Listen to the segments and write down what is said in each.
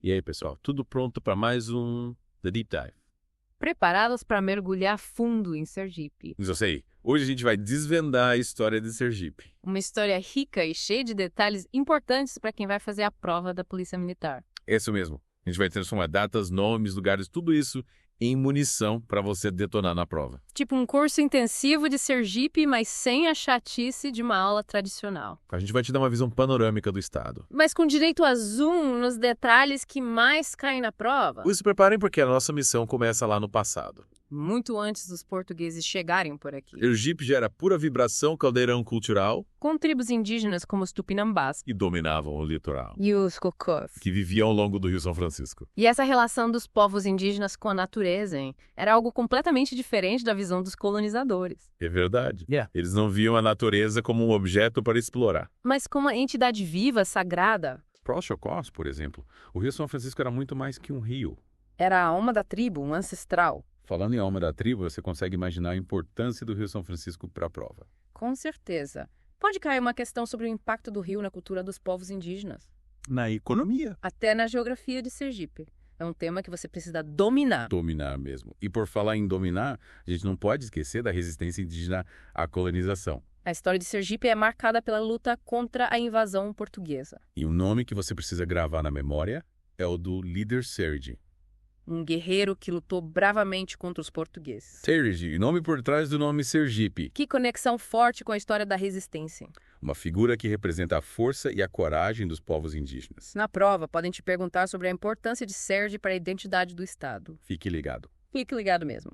E aí, pessoal, tudo pronto para mais um The Deep Dive? Preparados para mergulhar fundo em Sergipe. Isso aí. Hoje a gente vai desvendar a história de Sergipe. Uma história rica e cheia de detalhes importantes para quem vai fazer a prova da Polícia Militar. Isso mesmo. A gente vai transformar datas, nomes, lugares, tudo isso em munição para você detonar na prova. Tipo um curso intensivo de Sergipe, mas sem a chatice de uma aula tradicional. A gente vai te dar uma visão panorâmica do estado. Mas com direito a zoom nos detalhes que mais caem na prova. Se preparem porque a nossa missão começa lá no passado. Muito antes dos portugueses chegarem por aqui. Sergipe já era pura vibração, caldeirão cultural Com tribos indígenas como os Tupinambás e dominavam o litoral, e os Cocós. que viviam ao longo do Rio São Francisco. E essa relação dos povos indígenas com a natureza, hein? Era algo completamente diferente da visão dos colonizadores. É verdade. Yeah. Eles não viam a natureza como um objeto para explorar. Mas como uma entidade viva, sagrada. Para os Chocós, por exemplo, o Rio São Francisco era muito mais que um rio. Era a alma da tribo, um ancestral. Falando em alma da tribo, você consegue imaginar a importância do Rio São Francisco para a prova. Com certeza. Pode cair uma questão sobre o impacto do rio na cultura dos povos indígenas. Na economia. Até na geografia de Sergipe. É um tema que você precisa dominar. Dominar mesmo. E por falar em dominar, a gente não pode esquecer da resistência indígena à colonização. A história de Sergipe é marcada pela luta contra a invasão portuguesa. E o nome que você precisa gravar na memória é o do líder Sergi. Um guerreiro que lutou bravamente contra os portugueses. Sergi, nome por trás do nome Sergipe. Que conexão forte com a história da resistência. Uma figura que representa a força e a coragem dos povos indígenas. Na prova, podem te perguntar sobre a importância de Sergi para a identidade do Estado. Fique ligado. Fique ligado mesmo.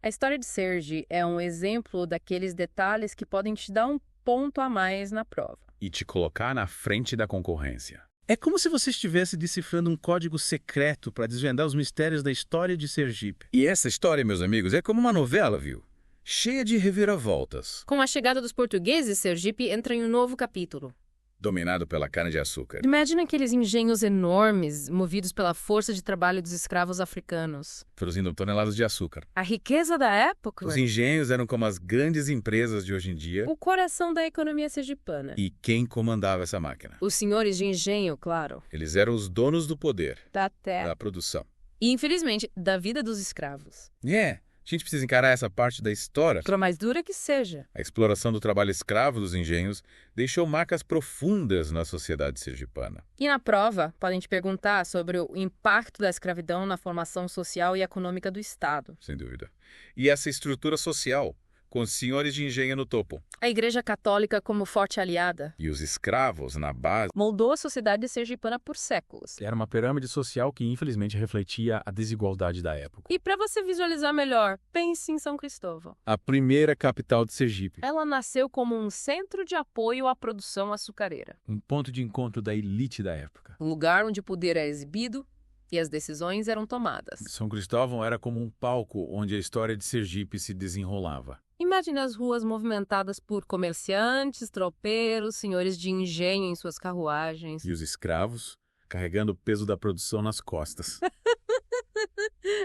A história de Sergi é um exemplo daqueles detalhes que podem te dar um ponto a mais na prova. E te colocar na frente da concorrência. É como se você estivesse decifrando um código secreto para desvendar os mistérios da história de Sergipe. E essa história, meus amigos, é como uma novela, viu? Cheia de reviravoltas. Com a chegada dos portugueses, Sergipe entra em um novo capítulo. Dominado pela cana-de-açúcar. Imagina aqueles engenhos enormes, movidos pela força de trabalho dos escravos africanos. Produzindo toneladas de açúcar. A riqueza da época. Os engenhos eram como as grandes empresas de hoje em dia. O coração da economia sergipana. E quem comandava essa máquina? Os senhores de engenho, claro. Eles eram os donos do poder, Da terra. da produção. E, infelizmente, da vida dos escravos. A gente precisa encarar essa parte da história. Por mais dura que seja. A exploração do trabalho escravo dos engenhos deixou marcas profundas na sociedade sergipana. E na prova, podem te perguntar sobre o impacto da escravidão na formação social e econômica do Estado. Sem dúvida. E essa estrutura social, com os senhores de engenho no topo. A Igreja Católica como forte aliada. E os escravos na base. Moldou a sociedade sergipana por séculos. Era uma pirâmide social que infelizmente refletia a desigualdade da época. E para você visualizar melhor, pense em São Cristóvão. A primeira capital de Sergipe. Ela nasceu como um centro de apoio à produção açucareira. Um ponto de encontro da elite da época. Um lugar onde o poder era exibido e as decisões eram tomadas. São Cristóvão era como um palco onde a história de Sergipe se desenrolava. Imagine as ruas movimentadas por comerciantes, tropeiros, senhores de engenho em suas carruagens. E os escravos carregando o peso da produção nas costas.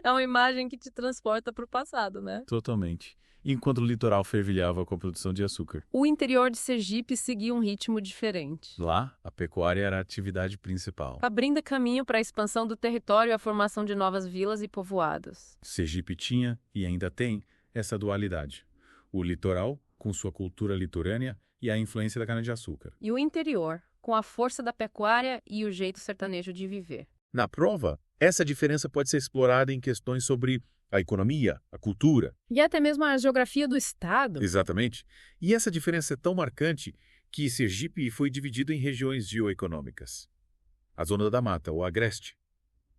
É uma imagem que te transporta para o passado, né? Totalmente. Enquanto o litoral fervilhava com a produção de açúcar. O interior de Sergipe seguia um ritmo diferente, Lá, a pecuária era a atividade principal. abrindo caminho para a expansão do território e a formação de novas vilas e povoados. Sergipe tinha, e ainda tem, essa dualidade. O litoral, com sua cultura litorânea, e a influência da cana-de-açúcar. E o interior, com a força da pecuária e o jeito sertanejo de viver. Na prova, essa diferença pode ser explorada em questões sobre a economia, a cultura. E até mesmo a geografia do estado. Exatamente. E essa diferença é tão marcante que Sergipe foi dividido em regiões geoeconômicas. A Zona da Mata, o Agreste.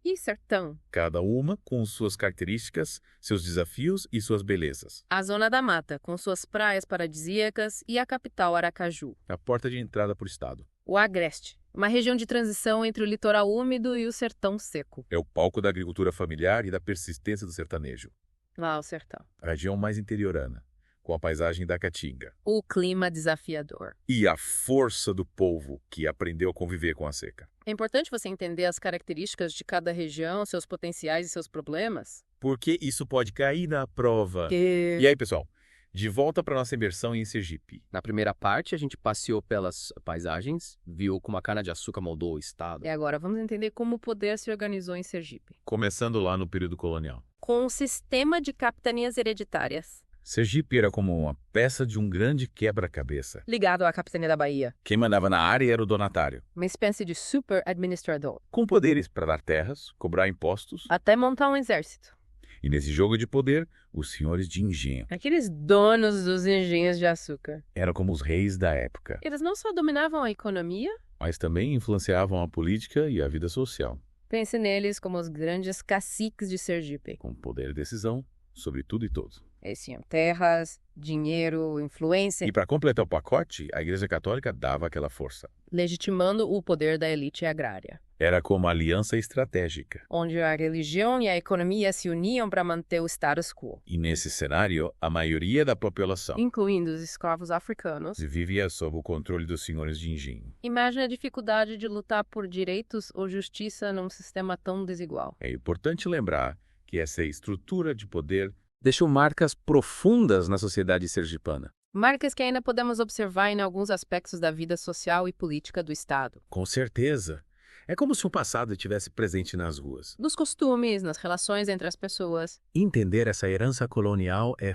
E sertão. Cada uma com suas características, seus desafios e suas belezas. A Zona da Mata, com suas praias paradisíacas, e a capital, Aracaju. A porta de entrada para o estado. O Agreste, uma região de transição entre o litoral úmido e o sertão seco. É o palco da agricultura familiar e da persistência do sertanejo. Lá o sertão. A região mais interiorana, com a paisagem da Caatinga. O clima desafiador. E a força do povo que aprendeu a conviver com a seca. É importante você entender as características de cada região, seus potenciais e seus problemas. Porque isso pode cair na prova. Que... E aí, pessoal? De volta para nossa imersão em Sergipe. Na primeira parte, a gente passeou pelas paisagens, viu como a cana-de-açúcar moldou o estado. E agora vamos entender como o poder se organizou em Sergipe. Começando lá no período colonial. Com um sistema de capitanias hereditárias. Sergipe era como uma peça de um grande quebra-cabeça. Ligado à capitania da Bahia. Quem mandava na área era o donatário, Uma espécie de super administrador. com poderes para dar terras, cobrar impostos. Até montar um exército. E nesse jogo de poder, os senhores de engenho Aqueles donos dos engenhos de açúcar. eram como os reis da época, Eles não só dominavam a economia, mas também influenciavam a política e a vida social, pense neles como os grandes caciques de Sergipe. com poder de decisão sobre tudo e todos. Eles tinham terras, dinheiro, influência, E para completar o pacote, a Igreja Católica dava aquela força. legitimando o poder da elite agrária, Era como uma aliança estratégica. onde a religião e a economia se uniam para manter o status quo, E nesse cenário, a maioria da população incluindo os escravos africanos. vivia sob o controle dos senhores de engenho. Imagine a dificuldade de lutar por direitos ou justiça num sistema tão desigual. É importante lembrar que essa estrutura de poder Deixou marcas profundas na sociedade sergipana. Marcas que ainda podemos observar em alguns aspectos da vida social e política do Estado. Com certeza. É como se o passado estivesse presente nas ruas. Nos costumes, nas relações entre as pessoas. Entender essa herança colonial é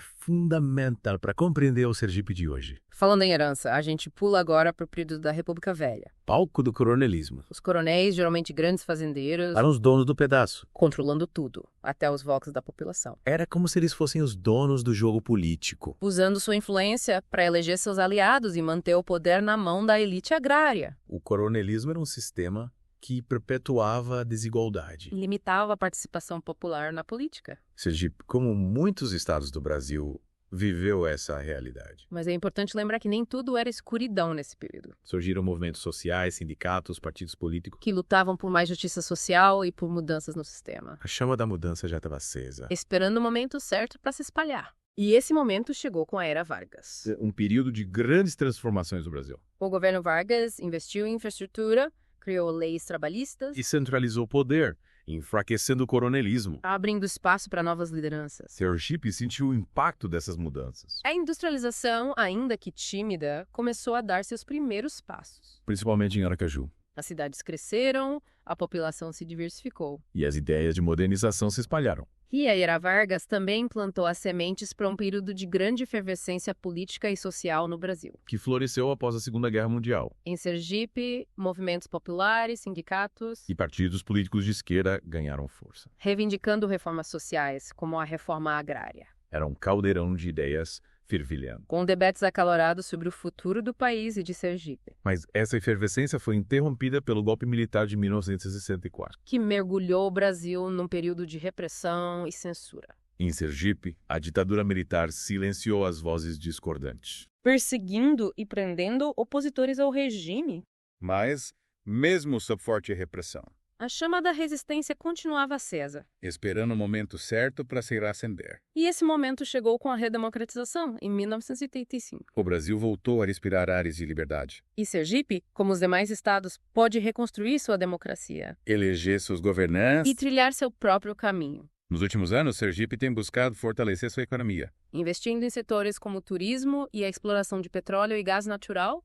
fundamental para compreender o Sergipe de hoje. Falando em herança, a gente pula agora para o período da República Velha. Palco do coronelismo. Os coronéis, geralmente grandes fazendeiros, Eram os donos do pedaço. controlando tudo, até os votos da população. Era como se eles fossem os donos do jogo político. Usando sua influência para eleger seus aliados e manter o poder na mão da elite agrária. O coronelismo era um sistema que perpetuava a desigualdade. Limitava a participação popular na política. Sergipe, como muitos estados do Brasil, viveu essa realidade. Mas é importante lembrar que nem tudo era escuridão nesse período. Surgiram movimentos sociais, sindicatos, partidos políticos. Que lutavam por mais justiça social e por mudanças no sistema. A chama da mudança já estava acesa. Esperando o momento certo para se espalhar. E esse momento chegou com a Era Vargas. Um período de grandes transformações no Brasil. O governo Vargas investiu em infraestrutura, criou leis trabalhistas, E centralizou o poder, enfraquecendo o coronelismo. abrindo espaço para novas lideranças. Sergipe sentiu o impacto dessas mudanças, A industrialização, ainda que tímida, começou a dar seus primeiros passos. principalmente em Aracaju. As cidades cresceram, a população se diversificou. E as ideias de modernização se espalharam. E a Era Vargas também plantou as sementes para um período de grande efervescência política e social no Brasil. Que floresceu após a Segunda Guerra Mundial. Em Sergipe, movimentos populares, sindicatos, E partidos políticos de esquerda ganharam força. reivindicando reformas sociais, como a reforma agrária. Era um caldeirão de ideias fervilhando. Com debates acalorados sobre o futuro do país e de Sergipe, Mas essa efervescência foi interrompida pelo golpe militar de 1964. que mergulhou o Brasil num período de repressão e censura. Em Sergipe, a ditadura militar silenciou as vozes discordantes. perseguindo e prendendo opositores ao regime. Mas, mesmo sob forte repressão, A chama da resistência continuava acesa. esperando o momento certo para se reacender, E esse momento chegou com a redemocratização, em 1985. o Brasil voltou a respirar ares de liberdade, E Sergipe, como os demais estados, pode reconstruir sua democracia eleger seus governantes. e trilhar seu próprio caminho, Nos últimos anos, Sergipe tem buscado fortalecer sua economia, investindo em setores como o turismo e a exploração de petróleo e gás natural.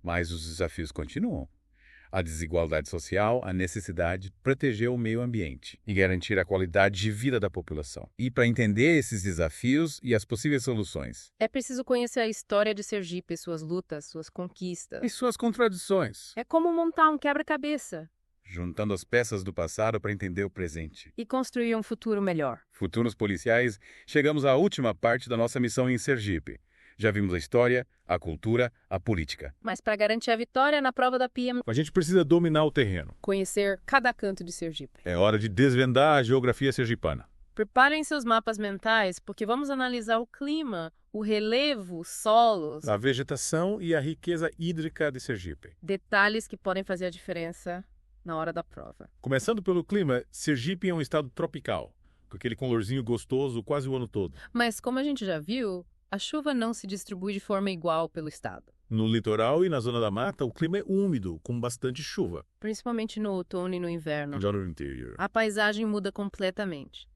mas os desafios continuam. A desigualdade social, a necessidade de proteger o meio ambiente e garantir a qualidade de vida da população. E para entender esses desafios e as possíveis soluções, É preciso conhecer a história de Sergipe, suas lutas, suas conquistas. e suas contradições, É como montar um quebra-cabeça juntando as peças do passado para entender o presente. e construir um futuro melhor. Futuros policiais, chegamos à última parte da nossa missão em Sergipe. Já vimos a história, a cultura, a política. Mas para garantir a vitória na prova da PM, A gente precisa dominar o terreno. conhecer cada canto de Sergipe. É hora de desvendar a geografia sergipana. Preparem seus mapas mentais, porque vamos analisar o clima, o relevo, os solos, A vegetação e a riqueza hídrica de Sergipe. detalhes que podem fazer a diferença na hora da prova. Começando pelo clima, Sergipe é um estado tropical, com aquele calorzinho gostoso quase o ano todo. Mas como a gente já viu, a chuva não se distribui de forma igual pelo estado, No litoral e na zona da mata, o clima é úmido, com bastante chuva. principalmente no outono e no inverno. Já no interior. A paisagem muda completamente.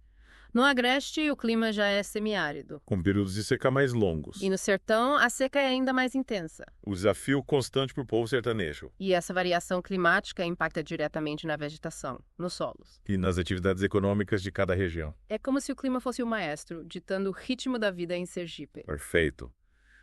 No agreste, o clima já é semiárido. Com períodos de seca mais longos. E no sertão, a seca é ainda mais intensa. O desafio constante para o povo sertanejo. E essa variação climática impacta diretamente na vegetação, nos solos. E nas atividades econômicas de cada região. É como se o clima fosse o maestro, ditando o ritmo da vida em Sergipe. Perfeito.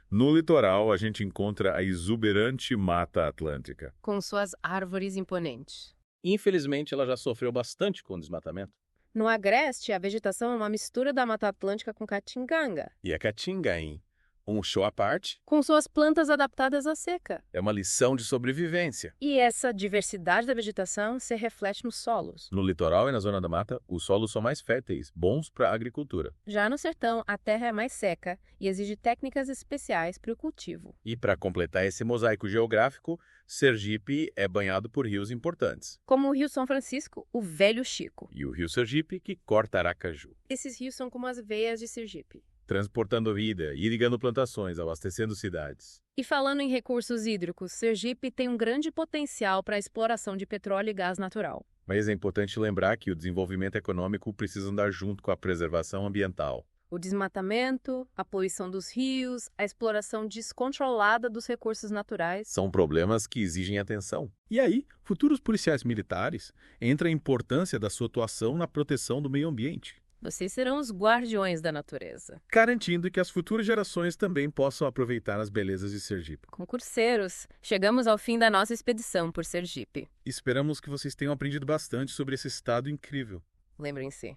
No litoral, a gente encontra a exuberante Mata Atlântica. Com suas árvores imponentes. Infelizmente, ela já sofreu bastante com o desmatamento. No agreste, a vegetação é uma mistura da Mata Atlântica com Caatinga, E a Caatinga, hein? Um show à parte, com suas plantas adaptadas à seca. é uma lição de sobrevivência. E essa diversidade da vegetação se reflete nos solos. No litoral e na zona da mata, os solos são mais férteis, bons para a agricultura. Já no sertão, a terra é mais seca e exige técnicas especiais para o cultivo. E para completar esse mosaico geográfico, Sergipe é banhado por rios importantes. Como o Rio São Francisco, o Velho Chico. E o rio Sergipe, que corta Aracaju. Esses rios são como as veias de Sergipe. Transportando vida, irrigando plantações, abastecendo cidades. E falando em recursos hídricos, Sergipe tem um grande potencial para a exploração de petróleo e gás natural. Mas é importante lembrar que o desenvolvimento econômico precisa andar junto com a preservação ambiental. O desmatamento, a poluição dos rios, a exploração descontrolada dos recursos naturais. São problemas que exigem atenção. E aí, futuros policiais militares, entra a importância da sua atuação na proteção do meio ambiente, Vocês serão os guardiões da natureza. garantindo que as futuras gerações também possam aproveitar as belezas de Sergipe. Concurseiros, chegamos ao fim da nossa expedição por Sergipe. Esperamos que vocês tenham aprendido bastante sobre esse estado incrível. Lembrem-se,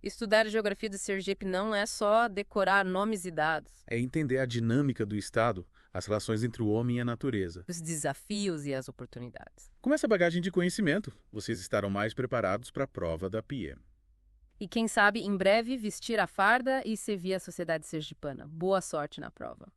estudar a geografia de Sergipe não é só decorar nomes e dados. É entender a dinâmica do estado, as relações entre o homem e a natureza. Os desafios e as oportunidades. Com essa bagagem de conhecimento, vocês estarão mais preparados para a prova da PM. E quem sabe, em breve, vestir a farda e servir a sociedade sergipana. Boa sorte na prova.